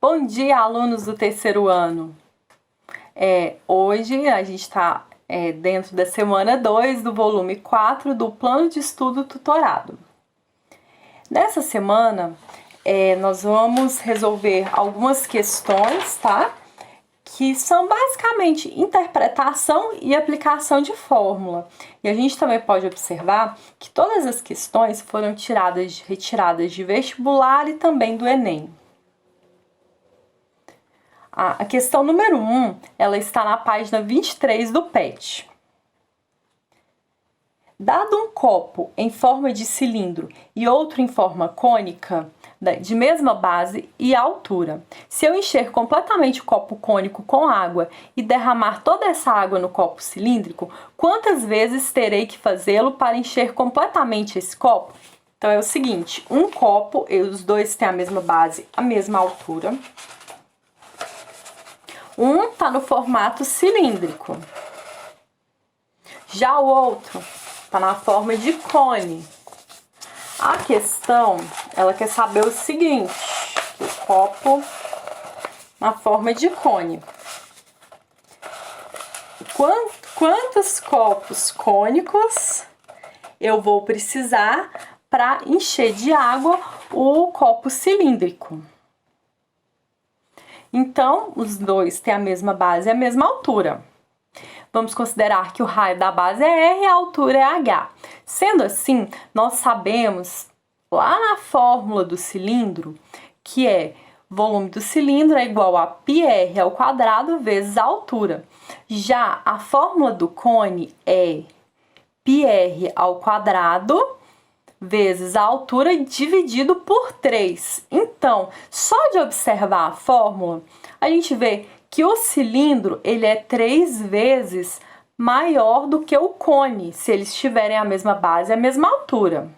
Bom dia, alunos do terceiro ano. Hoje a gente está dentro da semana 2 do volume 4 do Plano de Estudo Tutorado. Nessa semana, nós vamos resolver algumas questões, tá? Que são basicamente interpretação e aplicação de fórmula. E a gente também pode observar que todas as questões foram retiradas de vestibular e também do Enem. A questão número 1, ela está na página 23 do PET. Dado um copo em forma de cilindro e outro em forma cônica, de mesma base e altura, se eu encher completamente o copo cônico com água e derramar toda essa água no copo cilíndrico, quantas vezes terei que fazê-lo para encher completamente esse copo? Então é o seguinte, um copo, os dois têm a mesma base, a mesma altura. Um está no formato cilíndrico. Já o outro está na forma de cone. A questão, ela quer saber o seguinte, o copo na forma de cone. Quantos copos cônicos eu vou precisar para encher de água o copo cilíndrico? Então, os dois têm a mesma base e a mesma altura. Vamos considerar que o raio da base é R e a altura é H. Sendo assim, nós sabemos, lá na fórmula do cilindro, que volume do cilindro é igual a πr ao quadrado vezes a altura. Já a fórmula do cone é πr ao quadrado vezes a altura dividido por 3. Então, só de observar a fórmula, a gente vê que o cilindro ele é 3 vezes maior do que o cone, se eles tiverem a mesma base e a mesma altura.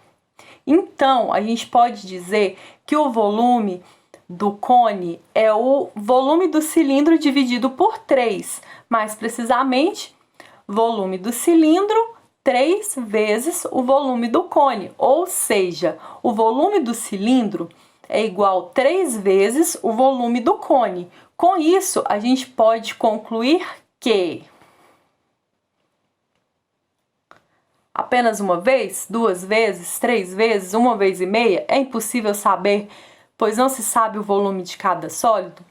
Então, a gente pode dizer que o volume do cone é o volume do cilindro dividido por 3. Mais precisamente, volume do cilindro 3 vezes o volume do cone, ou seja, o volume do cilindro é igual a 3 vezes o volume do cone. Com isso, a gente pode concluir que apenas uma vez, 2 vezes, 3 vezes, 1 vez e meia é impossível saber, pois não se sabe o volume de cada sólido.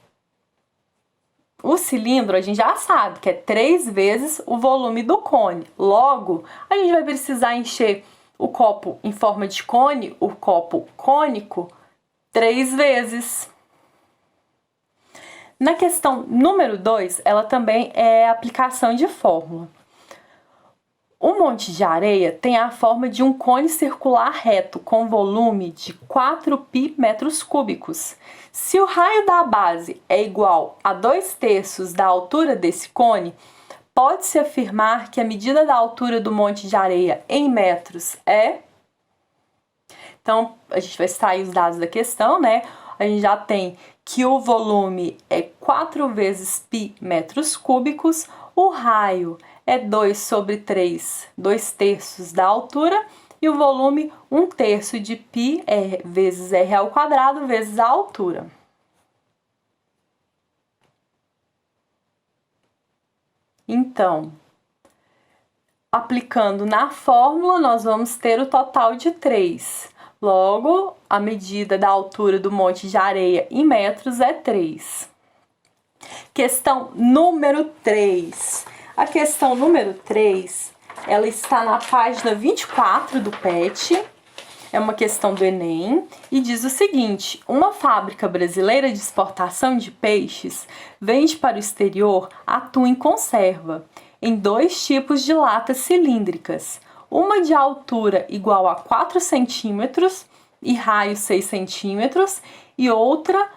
O cilindro a gente já sabe que é 3 vezes o volume do cone. Logo, a gente vai precisar encher o copo em forma de cone, o copo cônico, 3 vezes. Na questão número 2, ela também é aplicação de fórmula. O monte de areia tem a forma de um cone circular reto com volume de 4π metros cúbicos. Se o raio da base é igual a 2/3 da altura desse cone, pode-se afirmar que a medida da altura do monte de areia em metros é... Então, a gente vai extrair os dados da questão, né? A gente já tem que o volume é 4 vezes π metros cúbicos, o raio é 2/3, 2/3 da altura, e o volume 1/3 de π vezes r ao quadrado vezes a altura. Então, aplicando na fórmula, nós vamos ter o total de 3. Logo, a medida da altura do monte de areia em metros é 3. Questão número 3. A questão número 3, ela está na página 24 do PET, é uma questão do Enem, e diz o seguinte: uma fábrica brasileira de exportação de peixes vende para o exterior atum em conserva, em 2 tipos de latas cilíndricas, uma de altura igual a 4 centímetros e raio 6 centímetros, e outra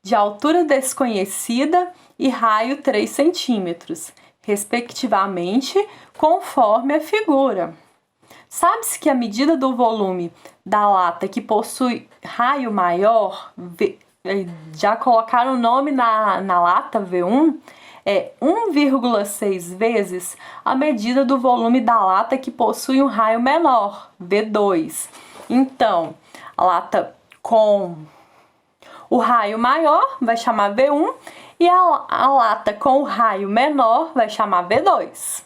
de altura desconhecida e raio 3 centímetros. Respectivamente, conforme a figura. Sabe-se que a medida do volume da lata que possui raio maior, já colocaram o nome na lata V1, é 1,6 vezes a medida do volume da lata que possui um raio menor, V2. Então, a lata com O raio maior vai chamar V1 e a lata com o raio menor vai chamar V2.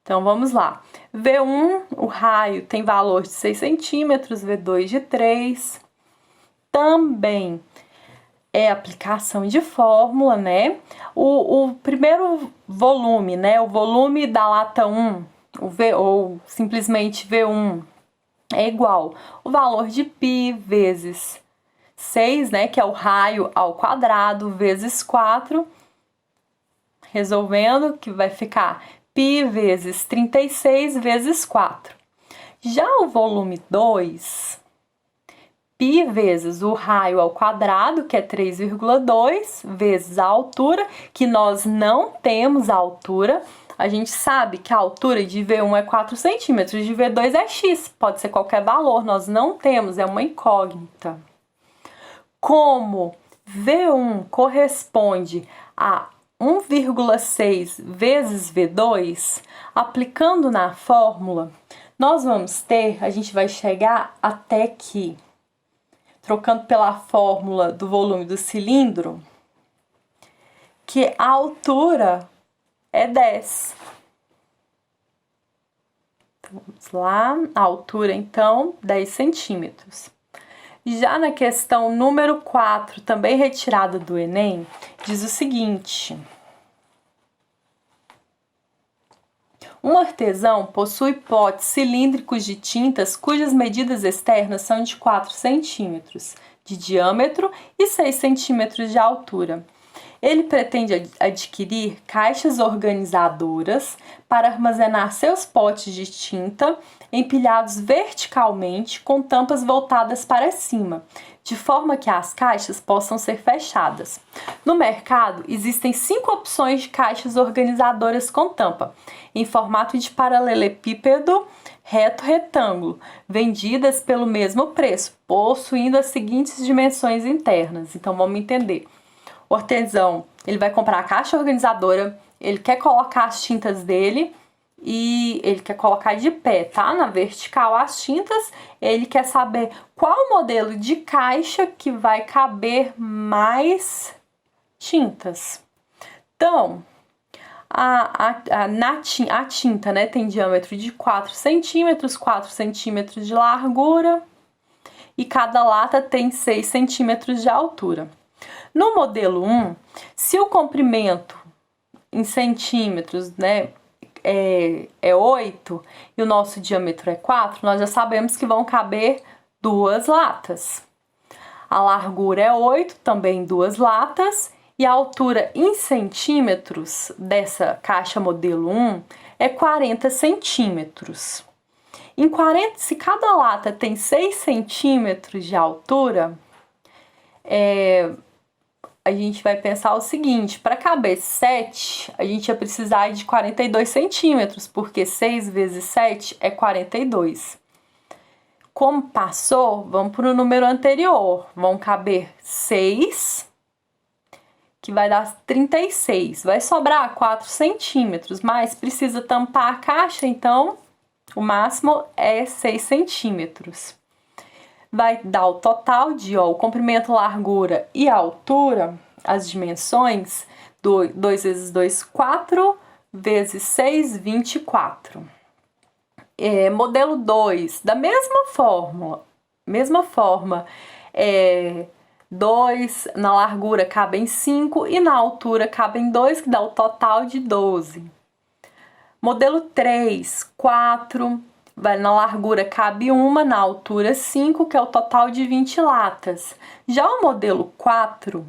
Então, vamos lá. V1, o raio tem valor de 6 centímetros, V2 de 3. Também é aplicação de fórmula, né? O primeiro volume, né? O volume da lata 1, ou simplesmente V1, é igual o valor de π vezes 6, né? Que é o raio ao quadrado, vezes 4. Resolvendo, que vai ficar π vezes 36 vezes 4. Já o volume 2, π vezes o raio ao quadrado, que é 3,2, vezes a altura, que nós não temos a altura. A gente sabe que a altura de V1 é 4 centímetros, de V2 é x, pode ser qualquer valor, nós não temos, é uma incógnita. Como V1 corresponde a 1,6 vezes V2, aplicando na fórmula, nós vamos ter, a gente vai chegar até aqui, trocando pela fórmula do volume do cilindro, que a altura é 10. Então, vamos lá, a altura então, 10 centímetros. Já na questão número 4, também retirada do Enem, diz o seguinte: um artesão possui potes cilíndricos de tintas cujas medidas externas são de 4 centímetros de diâmetro e 6 centímetros de altura. Ele pretende adquirir caixas organizadoras para armazenar seus potes de tinta empilhados verticalmente com tampas voltadas para cima, de forma que as caixas possam ser fechadas. No mercado, existem 5 opções de caixas organizadoras com tampa, em formato de paralelepípedo, reto, retângulo, vendidas pelo mesmo preço, possuindo as seguintes dimensões internas. Então, vamos entender. O artesão, ele vai comprar a caixa organizadora, ele quer colocar as tintas dele e ele quer colocar de pé, tá? Na vertical as tintas, ele quer saber qual modelo de caixa que vai caber mais tintas. Então, a tinta, né, tem diâmetro de 4 centímetros, 4 centímetros de largura e cada lata tem 6 centímetros de altura. No modelo 1, se o comprimento em centímetros, né, é 8 e o nosso diâmetro é 4, nós já sabemos que vão caber 2 latas. A largura é 8, também 2 latas, e a altura em centímetros dessa caixa modelo 1 é 40 centímetros. Se cada lata tem 6 centímetros de altura, a gente vai pensar o seguinte: para caber 7, a gente ia precisar de 42 centímetros, porque 6 vezes 7 é 42. Como passou, vamos para o número anterior. Vão caber 6, que vai dar 36. Vai sobrar 4 centímetros, mas precisa tampar a caixa, então o máximo é 6 centímetros. Vai dar o total de, o comprimento, largura e altura, as dimensões, 2 vezes 2, 4, vezes 6, 24. Modelo 2, da mesma forma, 2 na largura cabem 5 e na altura cabem 2, que dá o total de 12. Modelo 3, 4... na largura cabe 1, na altura 5, que é o total de 20 latas. Já o modelo 4,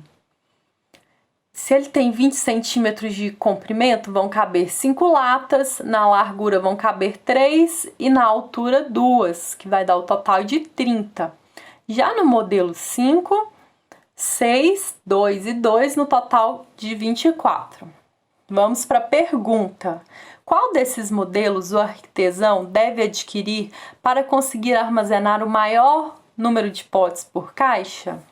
se ele tem 20 centímetros de comprimento, vão caber 5 latas, na largura vão caber 3 e na altura 2, que vai dar o total de 30. Já no modelo 5, 6, 2 e 2, no total de 24. Vamos para a pergunta. Qual desses modelos o artesão deve adquirir para conseguir armazenar o maior número de potes por caixa?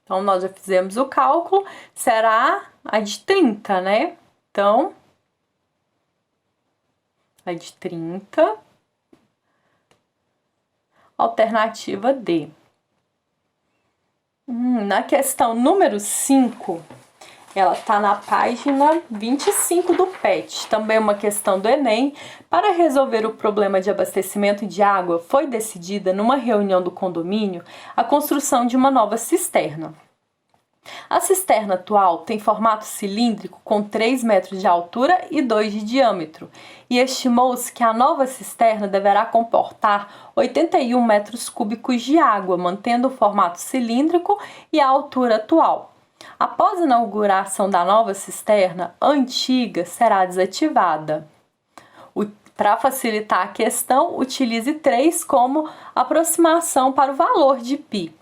Então, nós já fizemos o cálculo, será a de 30, né? Então, a de 30, alternativa D. Na questão número 5, ela está na página 25 do PET. Também uma questão do Enem. Para resolver o problema de abastecimento de água, foi decidida numa reunião do condomínio a construção de uma nova cisterna. A cisterna atual tem formato cilíndrico com 3 metros de altura e 2 de diâmetro, e estimou-se que a nova cisterna deverá comportar 81 metros cúbicos de água, mantendo o formato cilíndrico e a altura atual. Após a inauguração da nova cisterna, a antiga será desativada. Para facilitar a questão, utilize 3 como aproximação para o valor de π.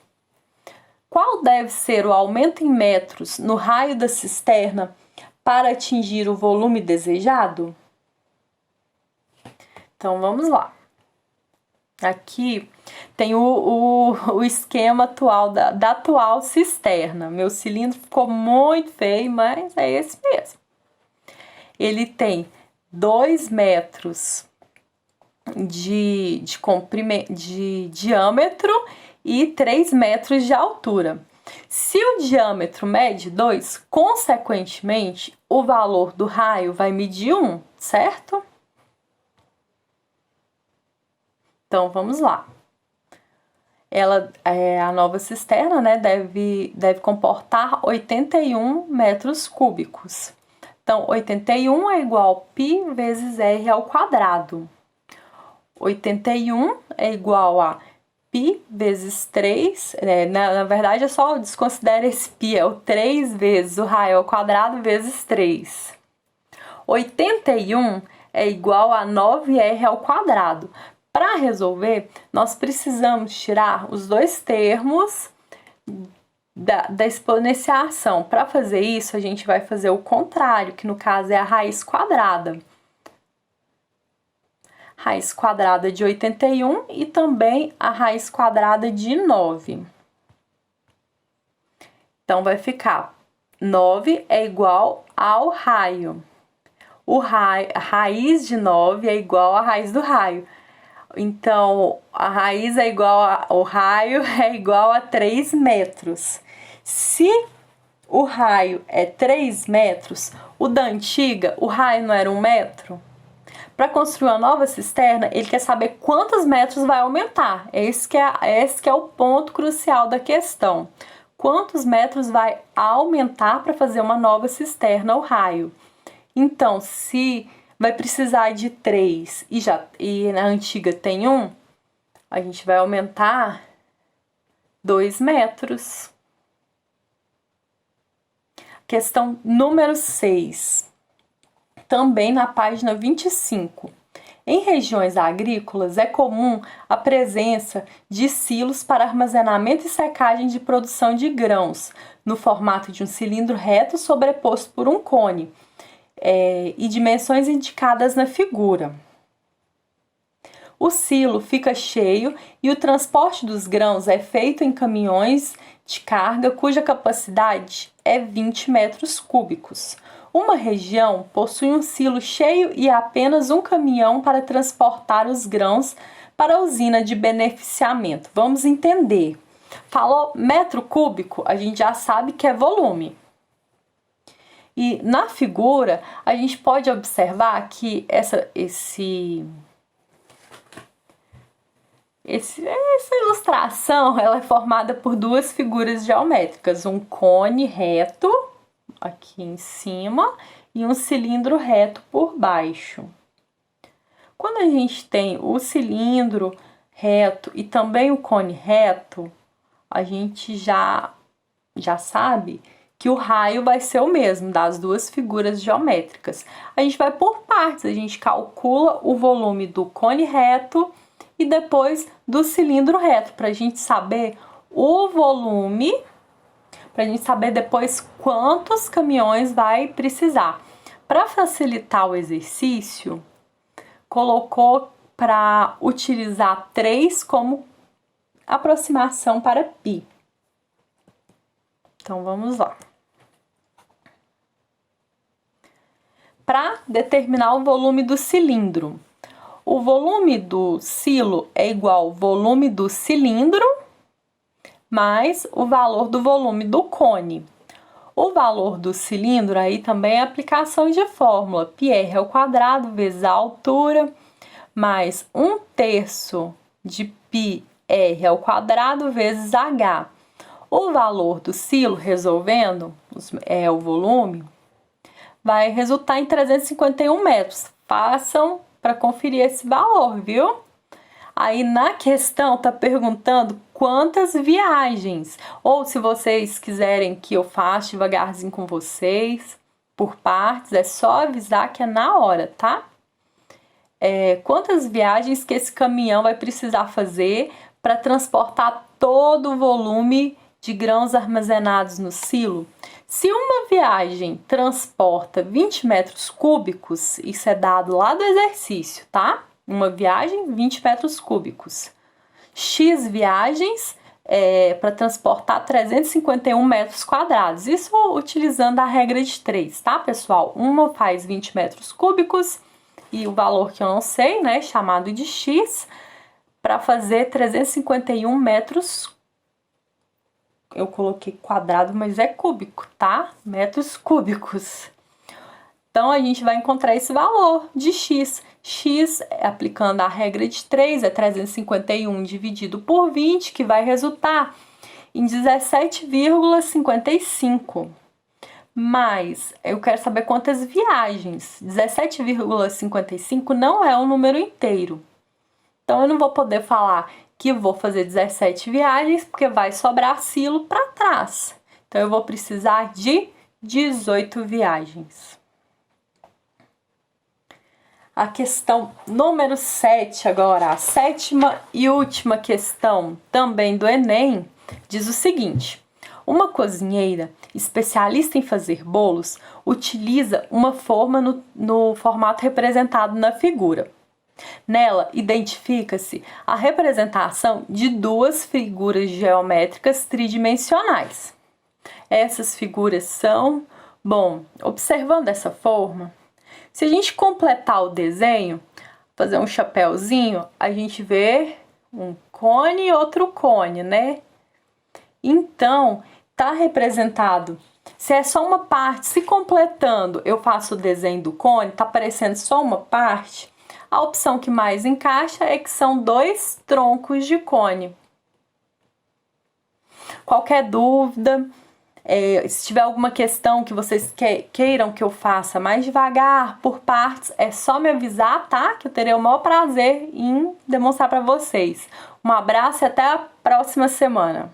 Qual deve ser o aumento em metros no raio da cisterna para atingir o volume desejado? Então, vamos lá. Aqui tem o esquema atual da atual cisterna. Meu cilindro ficou muito feio, mas é esse mesmo. Ele tem 2 metros de diâmetro e 3 metros de altura. Se o diâmetro mede 2, consequentemente, o valor do raio vai medir 1, certo? Então, vamos lá. A nova cisterna, né, deve comportar 81 metros cúbicos. Então, 81 é igual a π vezes r ao quadrado. 81 é igual a π vezes 3, na verdade é só desconsidera esse π, é o 3 vezes o raio ao quadrado vezes 3. 81 é igual a 9r ao quadrado. Para resolver, nós precisamos tirar os dois termos da exponenciação. Para fazer isso, a gente vai fazer o contrário, que no caso é a raiz quadrada. Raiz quadrada de 81 e também a raiz quadrada de 9. Então, vai ficar 9 é igual ao raio. A raiz de 9 é igual à raiz do raio. Então, a raiz é igual ao raio é igual a 3 metros. Se o raio é 3 metros, o da antiga, o raio não era 1 metro? Para construir uma nova cisterna, ele quer saber quantos metros vai aumentar. Esse que é o ponto crucial da questão. Quantos metros vai aumentar para fazer uma nova cisterna, o raio? Então, se vai precisar de 3 e na antiga tem 1, a gente vai aumentar 2 metros. Questão número 6. Também na página 25. Em regiões agrícolas é comum a presença de silos para armazenamento e secagem de produção de grãos, no formato de um cilindro reto sobreposto por um cone, e dimensões indicadas na figura. O silo fica cheio e o transporte dos grãos é feito em caminhões de carga cuja capacidade é 20 metros cúbicos. Uma região possui um silo cheio e apenas um caminhão para transportar os grãos para a usina de beneficiamento. Vamos entender. Falou metro cúbico, a gente já sabe que é volume. E na figura, a gente pode observar que essa ilustração ela é formada por duas figuras geométricas, um cone reto aqui em cima e um cilindro reto por baixo. Quando a gente tem o cilindro reto e também o cone reto, a gente já sabe que o raio vai ser o mesmo das duas figuras geométricas. A gente vai por partes, a gente calcula o volume do cone reto e depois do cilindro reto, para a gente saber o volume, para a gente saber depois quantos caminhões vai precisar. Para facilitar o exercício, colocou para utilizar 3 como aproximação para π. Então, vamos lá. Para determinar o volume do cilindro, o volume do silo é igual ao volume do cilindro mais o valor do volume do cone. O valor do cilindro aí também é aplicação de fórmula, πr² vezes a altura, mais 1/3 de πr² vezes h. O valor do silo, resolvendo, o volume, vai resultar em 351 metros. Façam para conferir esse valor, viu? Aí na questão tá perguntando quantas viagens, ou se vocês quiserem que eu faça devagarzinho com vocês, por partes, é só avisar que é na hora, tá? Quantas viagens que esse caminhão vai precisar fazer para transportar todo o volume de grãos armazenados no silo? Se uma viagem transporta 20 metros cúbicos, isso é dado lá do exercício, tá? Uma viagem, 20 metros cúbicos. X viagens para transportar 351 metros quadrados. Isso utilizando a regra de 3, tá, pessoal? Uma faz 20 metros cúbicos e o valor que eu não sei, né, chamado de X, para fazer 351 metros. Eu coloquei quadrado, mas é cúbico, tá? Metros cúbicos. Então, a gente vai encontrar esse valor de X. X, aplicando a regra de 3, é 351 dividido por 20, que vai resultar em 17,55. Mas, eu quero saber quantas viagens. 17,55 não é um número inteiro. Então, eu não vou poder falar que vou fazer 17 viagens, porque vai sobrar silo para trás. Então, eu vou precisar de 18 viagens. A questão número 7 agora, a sétima e última questão também do Enem, diz o seguinte: uma cozinheira especialista em fazer bolos utiliza uma forma no formato representado na figura. Nela, identifica-se a representação de duas figuras geométricas tridimensionais. Essas figuras são, observando essa forma, se a gente completar o desenho, fazer um chapéuzinho, a gente vê um cone e outro cone, né? Então, tá representado. Se é só uma parte, se completando, eu faço o desenho do cone, tá aparecendo só uma parte, a opção que mais encaixa é que são dois troncos de cone. Qualquer dúvida, se tiver alguma questão que vocês queiram que eu faça mais devagar, por partes, é só me avisar, tá? Que eu terei o maior prazer em demonstrar para vocês. Um abraço e até a próxima semana.